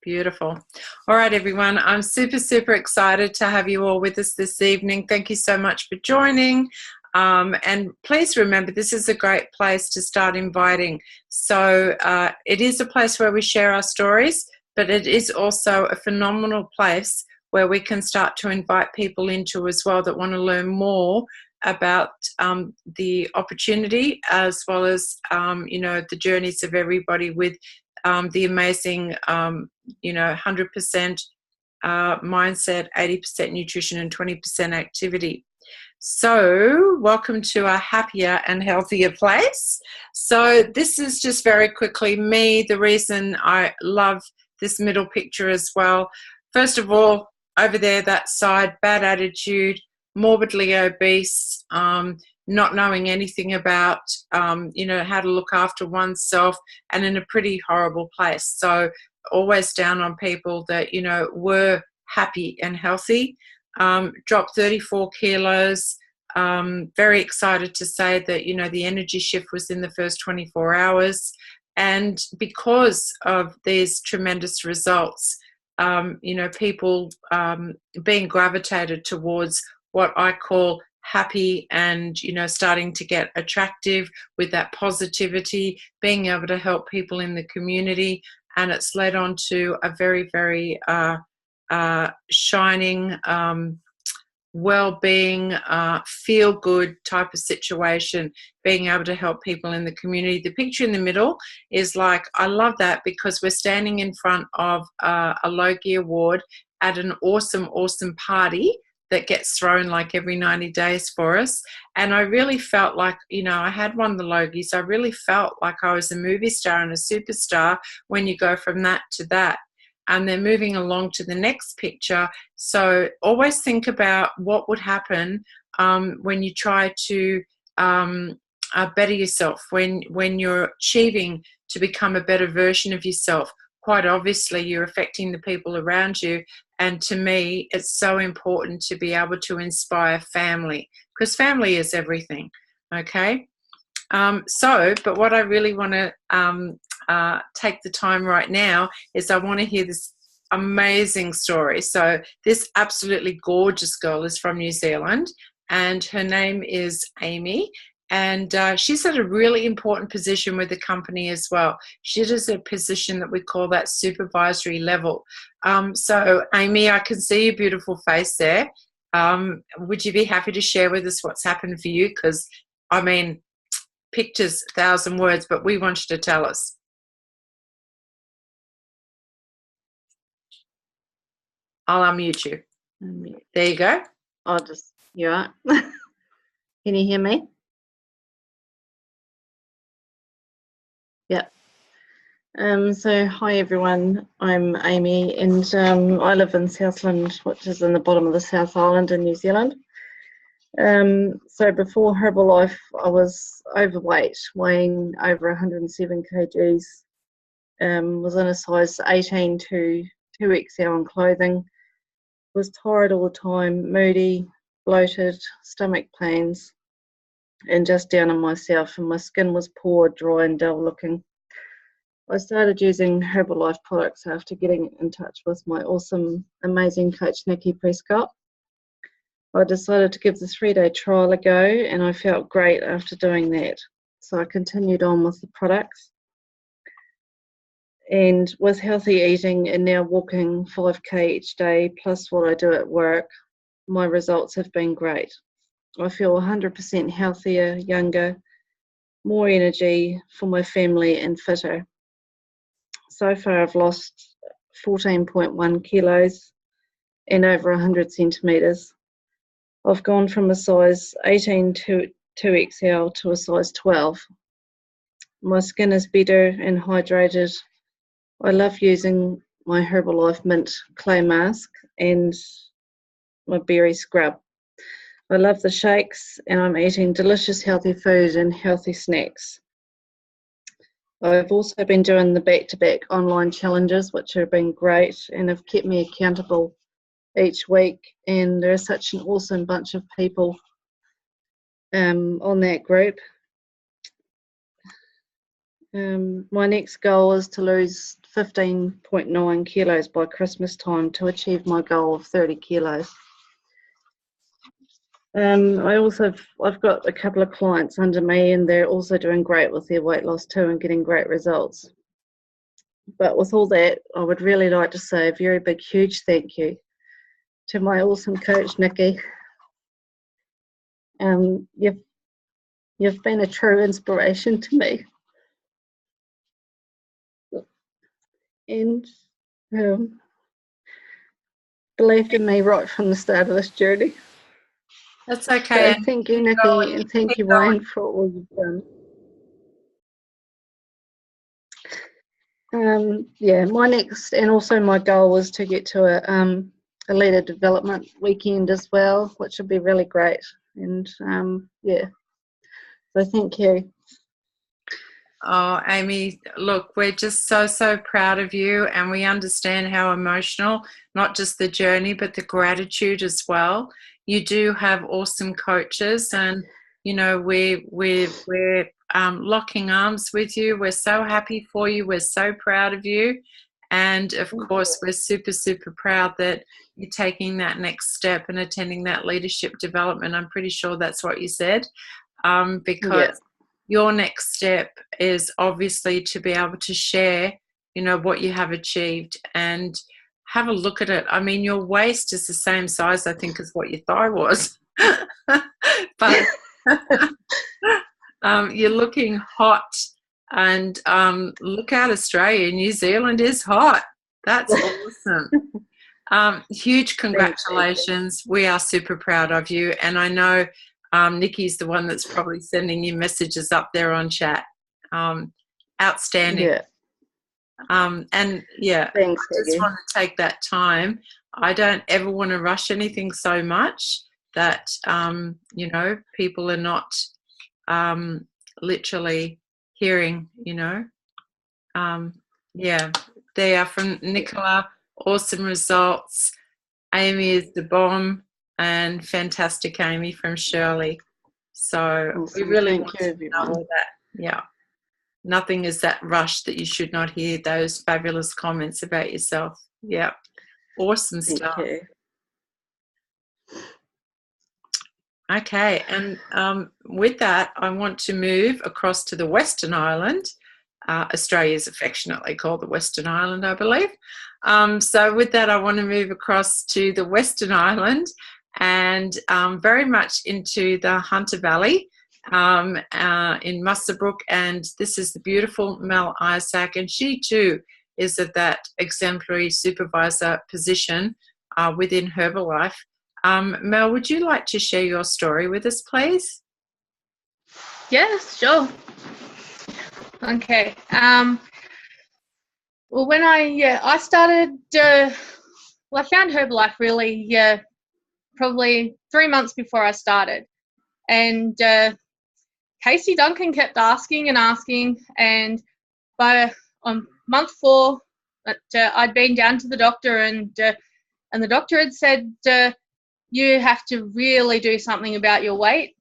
Beautiful. All right, everyone. I'm super excited to have you all with us this evening. Thank you so much for joining. And please remember, this is a great place to start inviting. So it is a place where we share our stories, but it is also a phenomenal place where we can start to invite people into as well that want to learn more about the opportunity, as well as, the journeys of everybody with the amazing, 100% mindset, 80% nutrition, and 20% activity. So welcome to a happier and healthier place. So this is just very quickly me, the reason I love this middle picture as well. First of all, over there, that side, bad attitude, morbidly obese, not knowing anything about, how to look after oneself, and in a pretty horrible place. So always down on people that, were happy and healthy. Dropped 34 kilos. Very excited to say that, the energy shift was in the first 24 hours. And because of these tremendous results, people being gravitated towards what I call happy and, starting to get attractive with that positivity, being able to help people in the community. And it's led on to a very, very shining, well-being, feel-good type of situation, being able to help people in the community. The picture in the middle is like, I love that because we're standing in front of a Logie Award at an awesome party that gets thrown like every 90 days for us. And I really felt like, I had won the Logies. I really felt like I was a movie star and a superstar when you go from that to that. And then moving along to the next picture. So always think about what would happen when you try to better yourself, when you're achieving to become a better version of yourself. Quite obviously, you're affecting the people around you. And to me, it's so important to be able to inspire family, because family is everything, okay? But what I really want to take the time right now is I want to hear this amazing story. So this absolutely gorgeous girl is from New Zealand, and her name is Amy. And she's at a really important position with the company as well. She does a position that we call that supervisory level. So, Amy, I can see your beautiful face there. Would you be happy to share with us what's happened for you? Because, pictures, 1,000 words, but we want you to tell us. I'll unmute you. There you go. You are. Can you hear me? Yeah. So hi everyone, I'm Amy, and I live in Southland, which is in the bottom of the South Island in New Zealand. So before Herbalife, I was overweight, weighing over 107 kgs, was in a size 18 to 2XL in clothing, was tired all the time, moody, bloated, stomach pains, and just down on myself, and my skin was poor, dry and dull looking. I started using Herbalife products after getting in touch with my awesome, amazing coach, Nikki Prescott. I decided to give the 3-day trial a go, and I felt great after doing that. So I continued on with the products. And with healthy eating and now walking 5K each day, plus what I do at work, my results have been great. I feel 100% healthier, younger, more energy for my family and fitter. So far I've lost 14.1 kilos and over 100 centimetres. I've gone from a size 18 to 2XL to a size 12. My skin is better and hydrated. I love using my Herbalife Mint clay mask and my berry scrub. I love the shakes, and I'm eating delicious healthy food and healthy snacks. I've also been doing the back-to-back online challenges, which have been great and have kept me accountable each week. And there's such an awesome bunch of people on that group. My next goal is to lose 15.9 kilos by Christmas time to achieve my goal of 30 kilos. I've got a couple of clients under me, and they're also doing great with their weight loss too and getting great results. But with all that, I would really like to say a very big, huge thank you to my awesome coach, Nikki. You've been a true inspiration to me. And believed in me right from the start of this journey. That's okay. So thank you, Nikki, and thank you, Wayne, for all you've done. My next and also my goal was to get to a leader development weekend as well, which would be really great. And so thank you. Oh, Amy, look, we're just so proud of you, and we understand how emotional, not just the journey, but the gratitude as well. You do have awesome coaches, and you know we're locking arms with you. We're so happy for you. We're so proud of you, and of course, we're super proud that you're taking that next step and attending that leadership development. I'm pretty sure that's what you said, because your next step is obviously to be able to share, you know, what you have achieved and have a look at it. I mean, your waist is the same size, I think, as what your thigh was. But you're looking hot, and look out, Australia. New Zealand is hot. That's awesome. Huge congratulations. We are super proud of you. And I know Nikki's the one that's probably sending you messages up there on chat. Outstanding. Yeah. And yeah, thanks, I just want to take that time. I don't ever want to rush anything so much that, you know, people are not literally hearing, you know. They are from Nicola. Awesome results. Amy is the bomb, and fantastic Amy from Shirley. So awesome. We really Thank want you, to everyone. know that. Yeah. Nothing is that rushed that you should not hear those fabulous comments about yourself. Yeah. Awesome stuff. Thank you. Okay. And with that, I want to move across to the Western Island. Australia is affectionately called the Western Island, I believe. So with that, I want to move across to the Western Island and very much into the Hunter Valley in Muswellbrook. And this is the beautiful Mel Isaac, and she too is at that exemplary supervisor position within Herbalife. Mel, would you like to share your story with us, please? Yes, sure. Okay. Well, when I started, I found Herbalife really probably 3 months before I started, and Casey Duncan kept asking, and by month 4, I'd been down to the doctor, and the doctor had said, you have to really do something about your weight,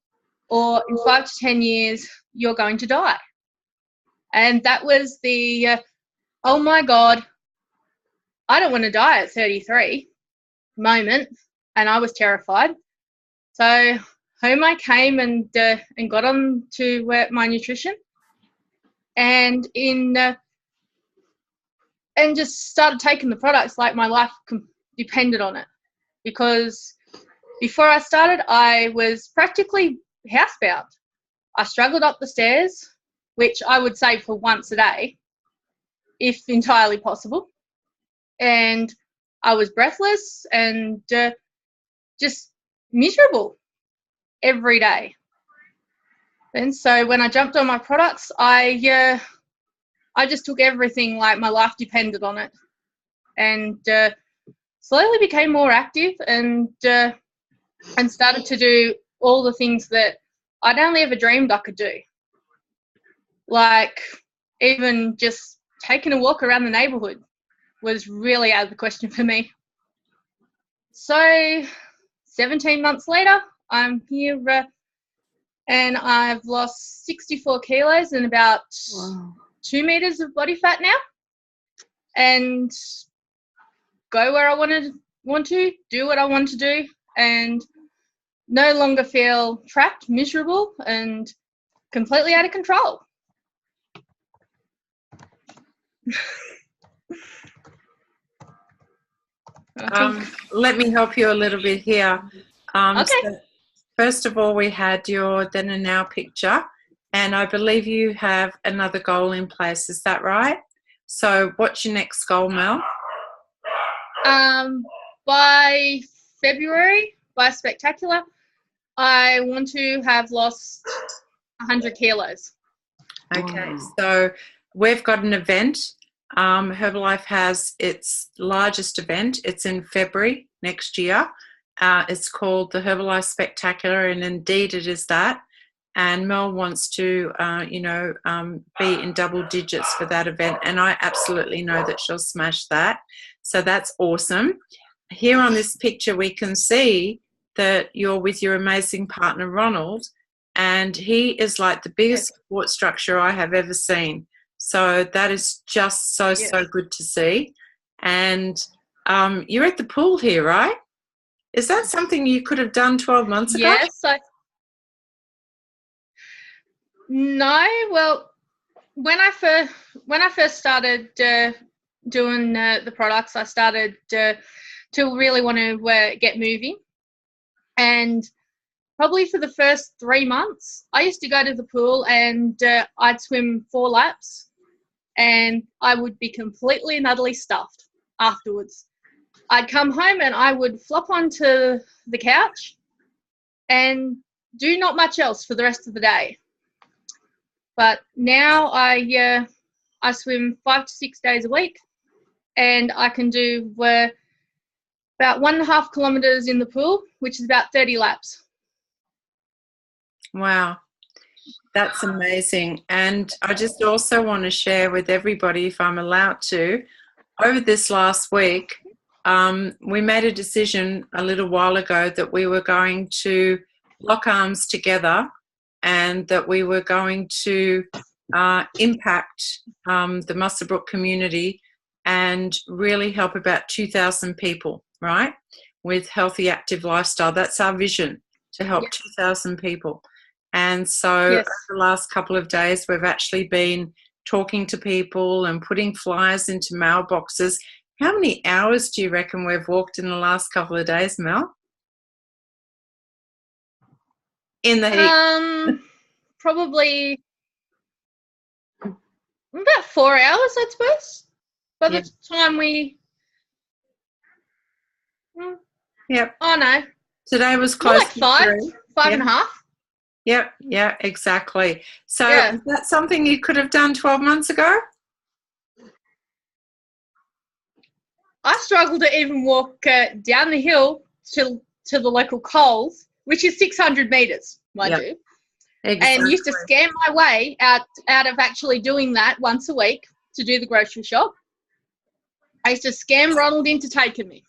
or in 5 to 10 years you're going to die. And that was the oh my God, I don't want to die at 33 moment, and I was terrified. So home I came and got on to my nutrition, and and just started taking the products like my life depended on it. Because before I started, I was practically housebound. I struggled up the stairs, which I would say for once a day, if entirely possible. And I was breathless and just miserable every day. And so when I jumped on my products, I just took everything like my life depended on it, and slowly became more active and started to do all the things that I'd only ever dreamed I could do. Like even just taking a walk around the neighbourhood was really out of the question for me. So 17 months later, I'm here and I've lost 64 kilos and about 2 meters of body fat now. and go where I want to do what I want to do, and no longer feel trapped, miserable, and completely out of control. Let me help you a little bit here. Okay. So first of all, we had your then and now picture, and I believe you have another goal in place. Is that right? So what's your next goal, Mel? By February, by Spectacular, I want to have lost 100 kilos. Okay, so we've got an event. Herbalife has its largest event. It's in February next year. It's called the Herbalife Spectacular, and indeed it is that. And Mel wants to, be in double digits for that event, and I absolutely know that she'll smash that. So that's awesome. Here on this picture, we can see that you're with your amazing partner, Ronald, and he is like the biggest support structure I have ever seen. So that is just so good to see. And you're at the pool here, right? Is that something you could have done 12 months ago? Yes. No. Well, when I first started doing the products, I started to really want to get moving, and probably for the first 3 months, I used to go to the pool and I'd swim 4 laps, and I would be completely and utterly stuffed afterwards. I'd come home and I would flop onto the couch and do not much else for the rest of the day. But now I swim 5 to 6 days a week, and I can do about 1.5 kilometres in the pool, which is about 30 laps. Wow, that's amazing. And I just also want to share with everybody, if I'm allowed to, over this last week, we made a decision a little while ago that we were going to lock arms together, and that we were going to impact the Muswellbrook community and really help about 2,000 people, right, with healthy, active lifestyle. That's our vision, to help 2,000 people. And so over the last couple of days, we've actually been talking to people and putting flyers into mailboxes. How many hours do you reckon we've walked in the last couple of days, Mel? In the heat? Probably about 4 hours, I suppose. By the time we... Yep. Oh, no. Today was close like 5.5. Yep, yeah, exactly. So is that something you could have done 12 months ago? I struggled to even walk down the hill to the local Coles, which is 600 metres, mind you. Exactly. And used to scam my way out of actually doing that once a week to do the grocery shop. I used to scam Ronald into taking me.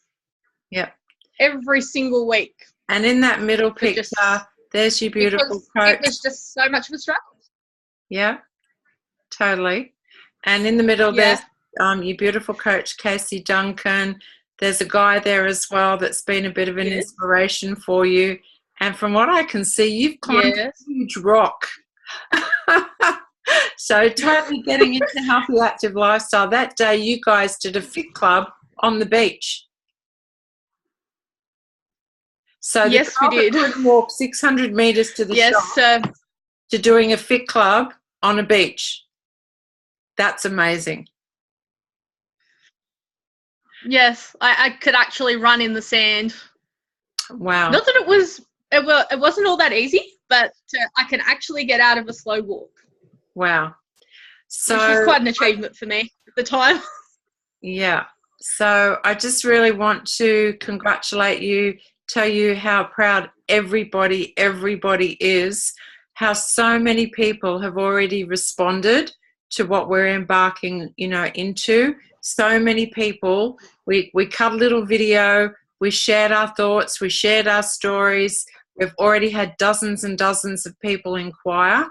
Yep. Every single week. And in that middle picture, there's your beautiful coach. It was just so much of a struggle. Yeah, totally. And in the middle, there's your beautiful coach, Casey Duncan. There's a guy there as well that's been a bit of an inspiration for you. And from what I can see, you've climbed a huge rock. So totally getting into healthy, active lifestyle. That day, you guys did a fit club on the beach. So we did. Could walk 600 metres to the shop to doing a fit club on a beach. That's amazing. Yes, I could actually run in the sand. Wow. Not that it wasn't all that easy, but I can actually get out of a slow walk. Wow. So which was quite an achievement for me at the time. Yeah. So I just really want to congratulate you, tell you how proud everybody is, how so many people have already responded to what we're embarking, into. So many people, we cut a little video, we shared our thoughts, we shared our stories. We've already had dozens and dozens of people inquire,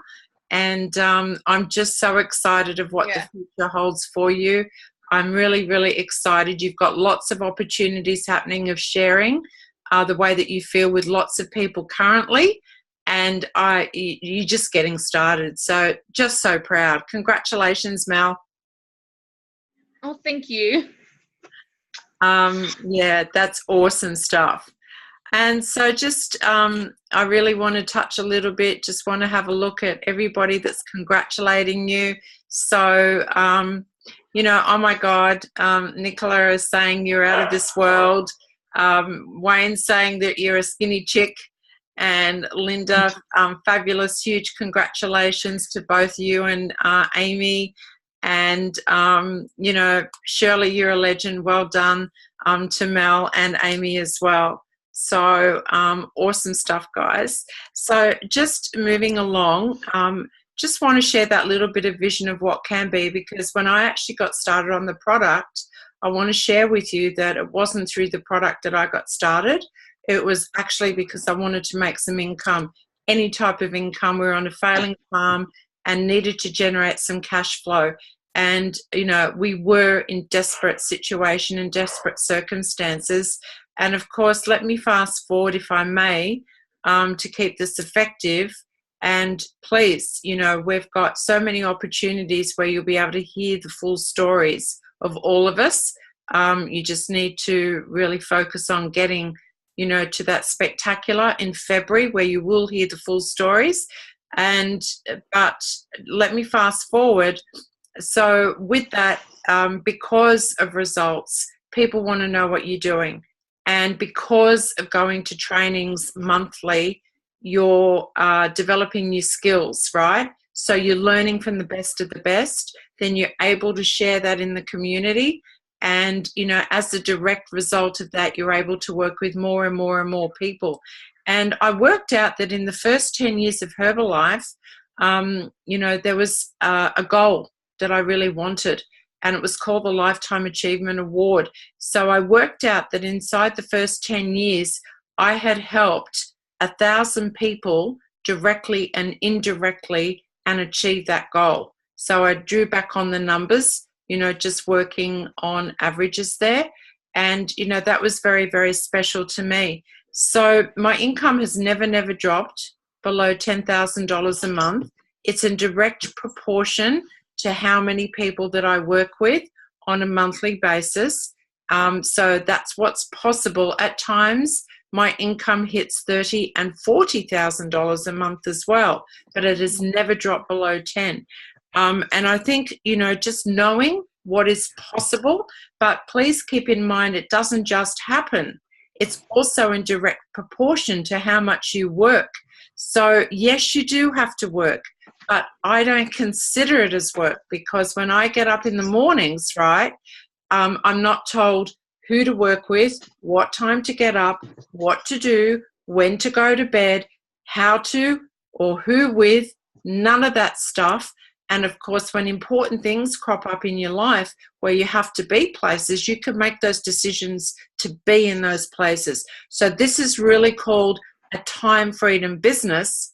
and I'm just so excited of what the future holds for you. I'm really, really excited. You've got lots of opportunities happening of sharing the way that you feel with lots of people currently, and you're just getting started. So just so proud. Congratulations, Mel. Oh, thank you. Yeah, that's awesome stuff. And so just I really want to touch a little bit, just want to have a look at everybody that's congratulating you. So, oh my God, Nicola is saying you're out of this world. Wayne's saying that you're a skinny chick. And Linda, fabulous, huge congratulations to both you and Amy. And, Shirley, you're a legend. Well done to Mel and Amy as well. So awesome stuff, guys. So just moving along, just want to share that little bit of vision of what can be, because when I actually got started on the product, I want to share with you that it wasn't through the product that I got started. It was actually because I wanted to make some income, any type of income. We were on a failing farm and needed to generate some cash flow. And, we were in desperate situation and desperate circumstances. And of course, let me fast forward, if I may, to keep this effective. And please, we've got so many opportunities where you'll be able to hear the full stories of all of us. You just need to really focus on getting, to that spectacular in February where you will hear the full stories. But let me fast forward. So with that, because of results, people want to know what you're doing. And because of going to trainings monthly, you're developing new skills, right? So you're learning from the best of the best. Then you're able to share that in the community. And, as a direct result of that, you're able to work with more and more and more people. And I worked out that in the first 10 years of Herbalife, there was a goal that I really wanted, and it was called the Lifetime Achievement Award. So I worked out that inside the first 10 years, I had helped 1,000 people directly and indirectly and achieve that goal. So I drew back on the numbers, just working on averages there. And, that was very, very special to me. So my income has never dropped below $10,000 a month. It's in direct proportion to how many people that I work with on a monthly basis. So that's what's possible. At times, my income hits $30,000 and $40,000 a month as well, but it has never dropped below 10. And I think, just knowing what is possible, but please keep in mind it doesn't just happen. It's also in direct proportion to how much you work. So yes, you do have to work, but I don't consider it as work, because when I get up in the mornings, right, I'm not told who to work with, what time to get up, what to do, when to go to bed, how to, or who with, none of that stuff. And of course, when important things crop up in your life where you have to be places, you can make those decisions to be in those places. So this is really called a time freedom business,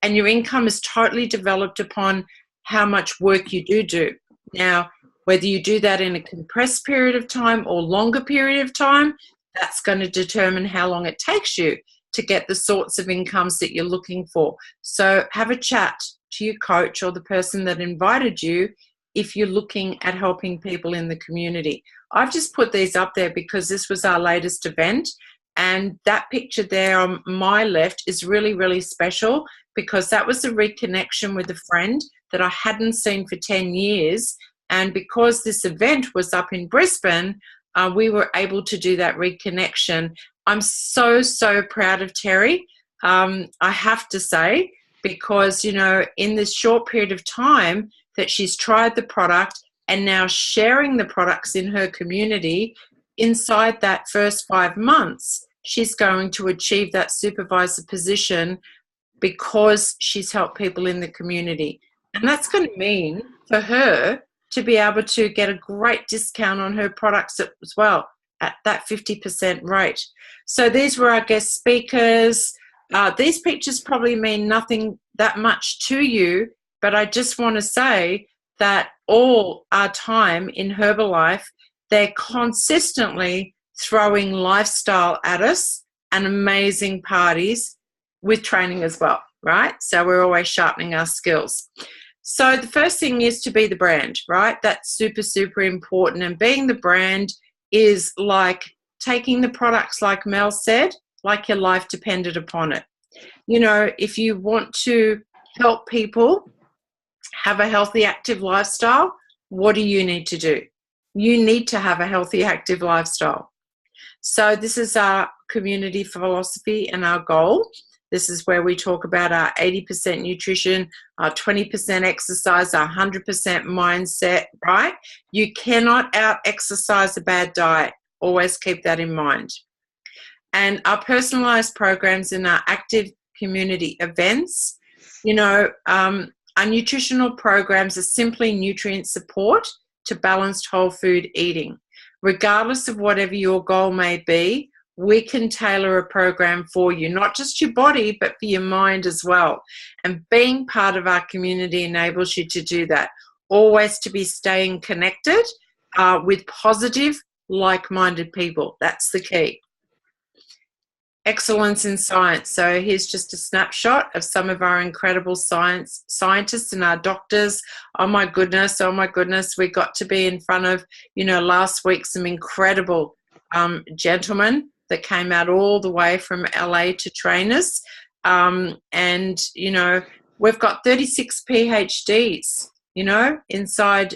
and your income is totally developed upon how much work you do. Now, whether you do that in a compressed period of time or longer period of time, that's going to determine how long it takes you to get the sorts of incomes that you're looking for. So have a chat to your coach or the person that invited you if you're looking at helping people in the community. I've just put these up there because this was our latest event, and that picture there on my left is really, really special, because that was a reconnection with a friend that I hadn't seen for 10 years. And because this event was up in Brisbane, we were able to do that reconnection. I'm so, so proud of Terry, I have to say, because, in this short period of time that she's tried the product and now sharing the products in her community, inside that first 5 months, she's going to achieve that supervisor position because she's helped people in the community. And that's going to mean for her to be able to get a great discount on her products as well at that 50% rate. So these were our guest speakers. These pictures probably mean nothing that much to you, but I just want to say that all our time in Herbalife, they're consistently throwing lifestyle at us and amazing parties with training as well, right? So we're always sharpening our skills. So the first thing is to be the brand, right? That's super, super important. And being the brand is like taking the products, like Mel said, like your life depended upon it. You know, if you want to help people have a healthy, active lifestyle, what do you need to do? You need to have a healthy, active lifestyle. So this is our community philosophy and our goal. This is where we talk about our 80% nutrition, our 20% exercise, our 100% mindset, right? You cannot out-exercise a bad diet. Always keep that in mind. And our personalized programs and our active community events, you know, our nutritional programs are simply nutrient support to balanced whole food eating. Regardless of whatever your goal may be, we can tailor a program for you, not just your body, but for your mind as well. And being part of our community enables you to do that. Always to be staying connected with positive, like-minded people. That's the key. Excellence in science. So here's just a snapshot of some of our incredible scientists and our doctors. Oh my goodness, we got to be in front of, you know, last week, some incredible gentlemen that came out all the way from LA to train us. And, you know, we've got 36 PhDs, you know, inside,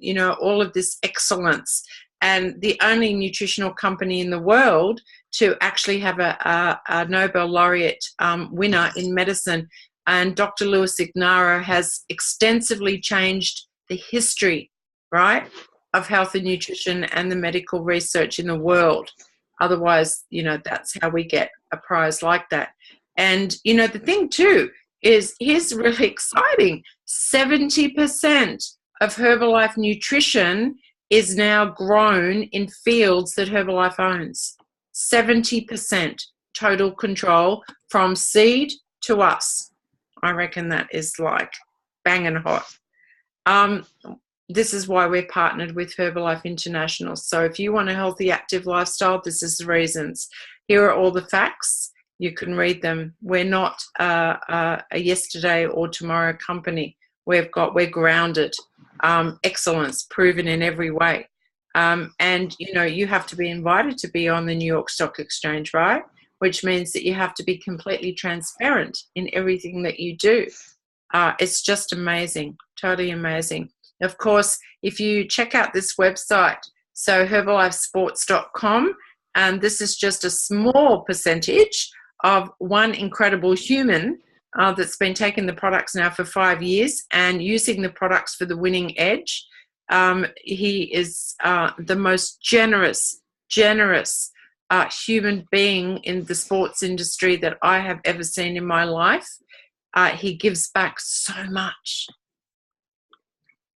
you know, all of this excellence. And the only nutritional company in the world to actually have a Nobel laureate winner in medicine. And Dr. Louis Ignara has extensively changed the history, right, of health and nutrition and the medical research in the world. Otherwise, you know, that's how we get a prize like that. And, you know, the thing too is, here's really exciting, 70% of Herbalife nutrition is now grown in fields that Herbalife owns. 70% total control from seed to us. I reckon that is like banging hot. This is why we're partnered with Herbalife International. So if you want a healthy, active lifestyle, this is the reasons. Here are all the facts. You can read them. We're not a yesterday or tomorrow company. We're grounded. Excellence proven in every way. And, you know, you have to be invited to be on the New York Stock Exchange, right? Which means that you have to be completely transparent in everything that you do. It's just amazing, totally amazing. Of course, if you check out this website, so herbalifesports.com, and this is just a small percentage of one incredible human that's been taking the products now for 5 years and using the products for the winning edge. He is the most generous human being in the sports industry that I have ever seen in my life. He gives back so much.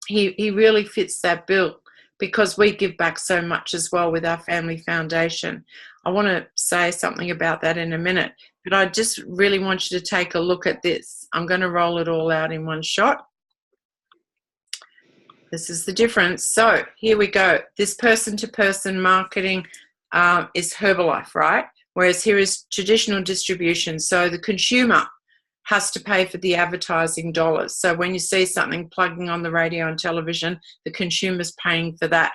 He really fits that bill, because we give back so much as well with our family foundation. I want to say something about that in a minute, but I just really want you to take a look at this. I'm going to roll it all out in one shot. This is the difference. So here we go. This person-to-person marketing is Herbalife, right? Whereas here is traditional distribution. So the consumer has to pay for the advertising dollars. So when you see something plugging on the radio and television, the consumer's paying for that.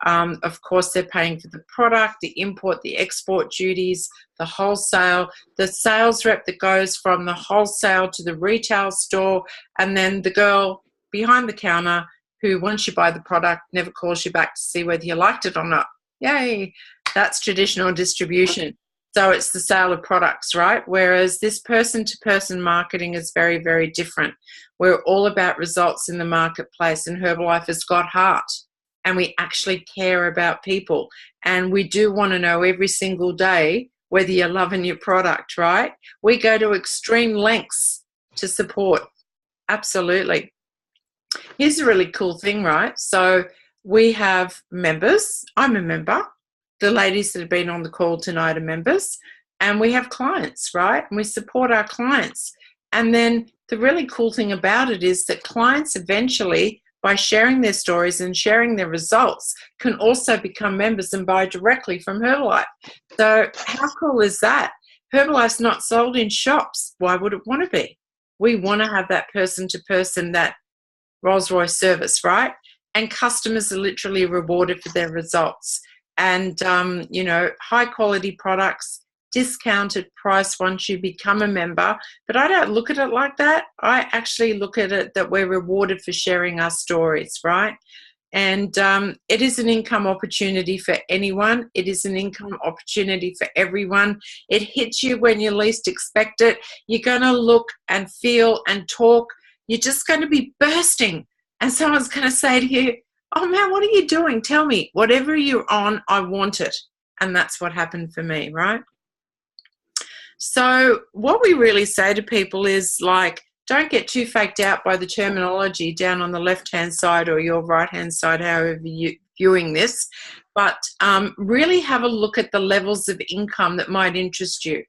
Of course, they're paying for the product, the import, the export duties, the wholesale, the sales rep that goes from the wholesale to the retail store, and then the girl behind the counter who, once you buy the product, never calls you back to see whether you liked it or not. Yay! That's traditional distribution. So it's the sale of products, right? Whereas this person-to-person marketing is very, very different. We're all about results in the marketplace, and Herbalife has got heart, and we actually care about people. And we do want to know every single day whether you're loving your product, right? We go to extreme lengths to support. Absolutely. Here's a really cool thing, right? So we have members. I'm a member. The ladies that have been on the call tonight are members, and we have clients, right? And we support our clients. And then the really cool thing about it is that clients eventually by sharing their stories and sharing their results, can also become members and buy directly from Herbalife. So how cool is that? Herbalife's not sold in shops. Why would it want to be? We want to have that person-to-person, that Rolls-Royce service, right? And customers are literally rewarded for their results. And, high-quality products, discounted price once you become a member. But I don't look at it like that. I actually look at it that we're rewarded for sharing our stories, right? And it is an income opportunity for anyone. It is an income opportunity for everyone. It hits you when you least expect it. You're going to look and feel and talk. You're just going to be bursting. And someone's going to say to you, oh man, what are you doing? Tell me. Whatever you're on, I want it. And that's what happened for me, right? So what we really say to people is, like, don't get too faked out by the terminology down on the left-hand side or your right-hand side, however you're viewing this, but really have a look at the levels of income that might interest you.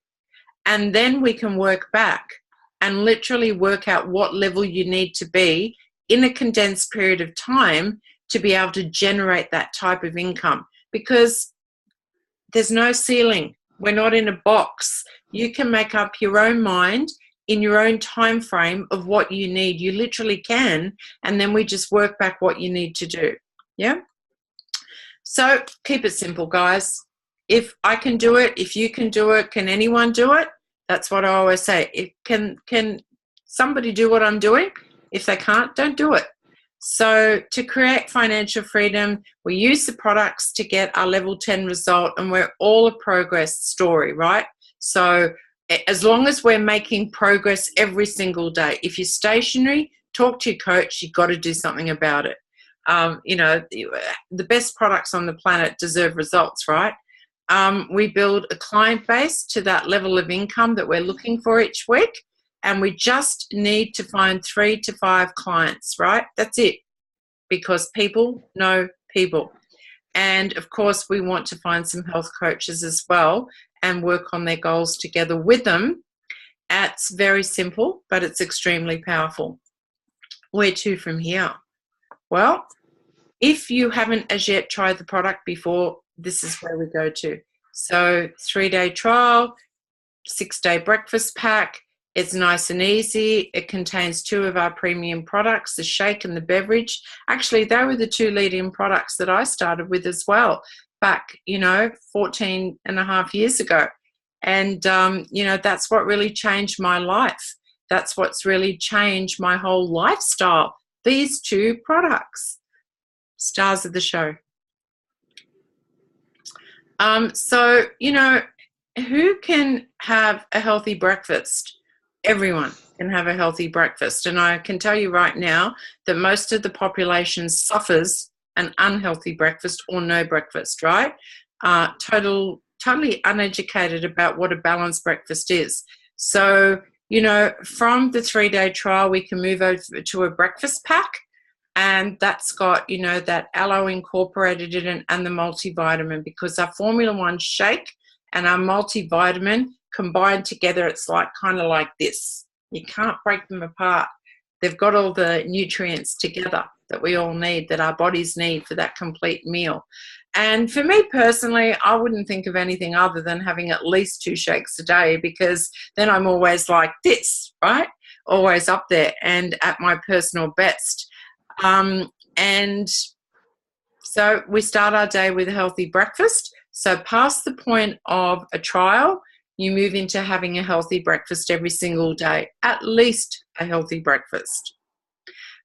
And then we can work back and literally work out what level you need to be in a condensed period of time to be able to generate that type of income, because there's no ceiling. We're not in a box. You can make up your own mind in your own time frame of what you need. You literally can, and then we just work back what you need to do. Yeah? So keep it simple, guys. If I can do it, if you can do it, can anyone do it? That's what I always say. Can somebody do what I'm doing? If they can't, don't do it. So to create financial freedom, we use the products to get our level 10 result, and we're all a progress story, right? So as long as we're making progress every single day, if you're stationary, talk to your coach. You've got to do something about it. The best products on the planet deserve results, right? We build a client base to that level of income that we're looking for each week. And we just need to find 3 to 5 clients, right? That's it. Because people know people. And of course, we want to find some health coaches as well and work on their goals together with them. It's very simple, but it's extremely powerful. Where to from here? Well, if you haven't as yet tried the product before, this is where we go to. So 3-day trial, 6-day breakfast pack. It's nice and easy. It contains 2 of our premium products, the shake and the beverage. Actually, they were the 2 leading products that I started with as well back, 14 and a half years ago. And, that's what really changed my life. That's what's really changed my whole lifestyle. These 2 products, stars of the show. So, who can have a healthy breakfast? Everyone can have a healthy breakfast. And I can tell you right now that most of the population suffers an unhealthy breakfast or no breakfast, right? Totally uneducated about what a balanced breakfast is. So, from the 3-day trial, we can move over to a breakfast pack. And that's got, that aloe incorporated in it and the multivitamin, because our Formula 1 shake and our multivitamin combined together, it's kind of like this. You can't break them apart. They've got all the nutrients together that we all need, that our bodies need for that complete meal. And for me personally, I wouldn't think of anything other than having at least 2 shakes a day, because then I'm always like this, right? Always up there and at my personal best. And so we start our day with a healthy breakfast. So past the point of a trial, you move into having a healthy breakfast every single day, at least a healthy breakfast.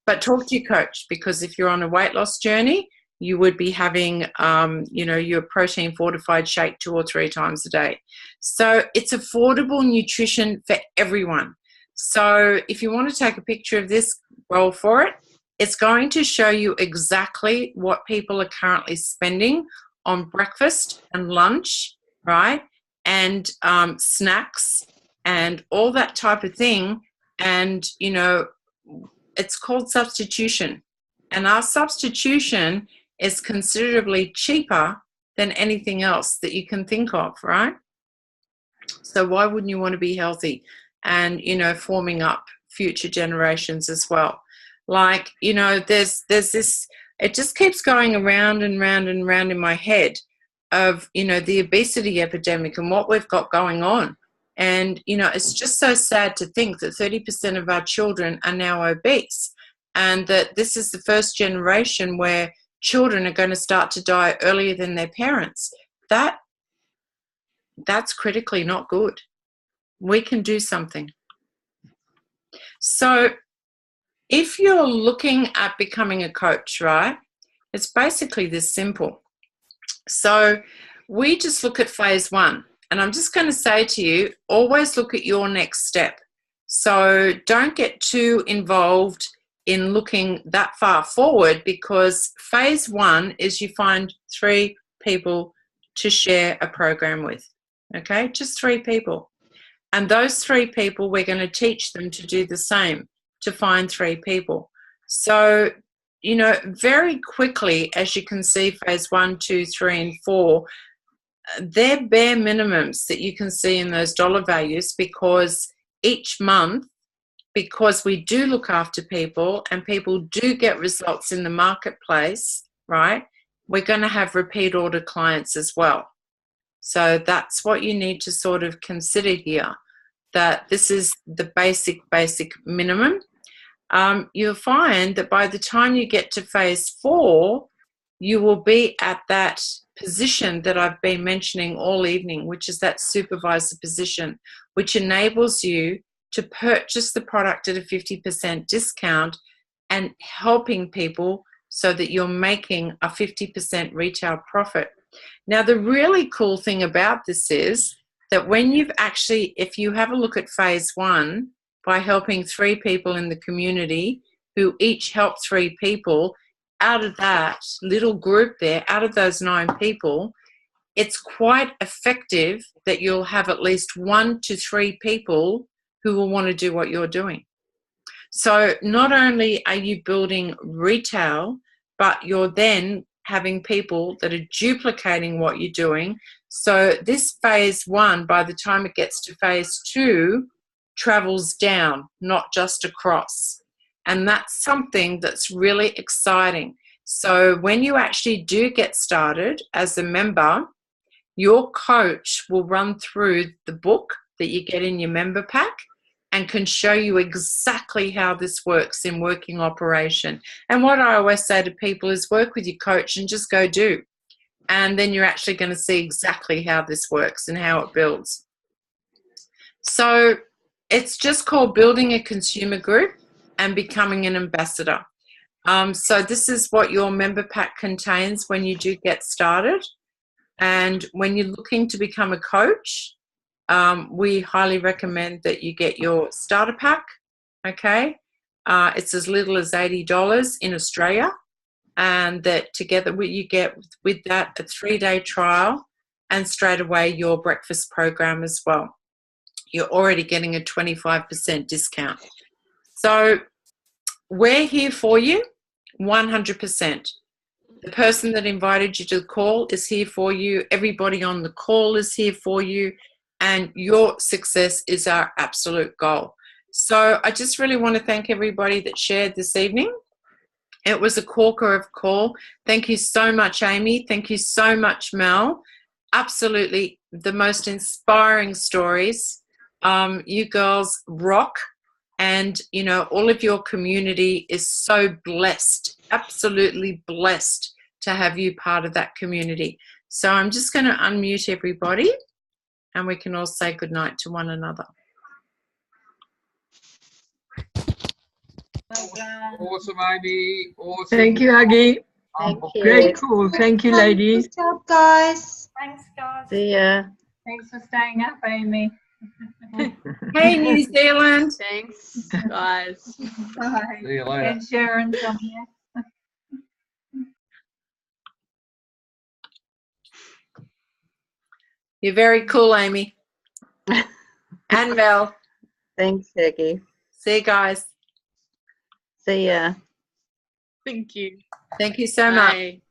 But talk to your coach, because if you're on a weight loss journey, you would be having, your protein fortified shake 2 or 3 times a day. So it's affordable nutrition for everyone. So if you want to take a picture of this, roll for it. It's going to show you exactly what people are currently spending on breakfast and lunch, right? And snacks and all that type of thing. And, it's called substitution. And our substitution is considerably cheaper than anything else that you can think of, right? So why wouldn't you want to be healthy and, forming up future generations as well? Like, you know, there's this, it just keeps going around and round and round in my head of, you know, the obesity epidemic and what we've got going on. And, you know, it's just so sad to think that 30% of our children are now obese, and that this is the first generation where children are going to start to die earlier than their parents. That's critically not good. We can do something. So if you're looking at becoming a coach, right, it's basically this simple. So we just look at phase 1. And I'm just going to say to you, always look at your next step. So don't get too involved in looking that far forward, because phase 1 is you find 3 people to share a program with. Okay, just 3 people. And those 3 people, we're going to teach them to do the same, to find 3 people. So, you know, very quickly, as you can see, phase 1, 2, 3, and 4, they're bare minimums that you can see in those dollar values, because each month, because we do look after people and people do get results in the marketplace, right, we're going to have repeat order clients as well. So that's what you need to sort of consider here, that this is the basic minimum. You'll find that by the time you get to phase 4, you will be at that position that I've been mentioning all evening, which is that supervisor position, which enables you to purchase the product at a 50% discount and helping people so that you're making a 50% retail profit. Now, the really cool thing about this is that when you've actually, if you have a look at phase 1, by helping 3 people in the community who each help 3 people, out of that little group there, out of those 9 people, it's quite effective that you'll have at least 1 to 3 people who will want to do what you're doing. So not only are you building retail, but you're then having people that are duplicating what you're doing. So this phase 1, by the time it gets to phase 2, travels down, not just across. And that's something that's really exciting. So when you actually do get started as a member, your coach will run through the book that you get in your member pack and can show you exactly how this works in working operation. And what I always say to people is work with your coach and just go do. And then you're actually going to see exactly how this works and how it builds. So it's just called building a consumer group and becoming an ambassador. So this is what your member pack contains when you do get started. And when you're looking to become a coach, we highly recommend that you get your starter pack, okay? It's as little as $80 in Australia, and that together you get with that a 3-day trial and straight away your breakfast program as well. You're already getting a 25% discount. So we're here for you 100%. The person that invited you to the call is here for you. Everybody on the call is here for you. And your success is our absolute goal. So I just really want to thank everybody that shared this evening. It was a corker of call. Thank you so much, Amy. Thank you so much, Mel. Absolutely the most inspiring stories. You girls rock. And, you know, all of your community is so blessed, absolutely blessed to have you part of that community. So I'm just going to unmute everybody and we can all say goodnight to one another. Awesome, Amy. Awesome. Thank you, Aggie. Thank you. Great call. Thank you, ladies. Good job, guys. Thanks, guys. See ya. Thanks for staying up, Amy. Hey, New Zealand. Thanks, guys. Bye. See you later. And Sharon's on here. You're very cool, Amy. And Mel. Thanks, Aggie. See you guys. See ya. Thank you. Thank you so much. Bye.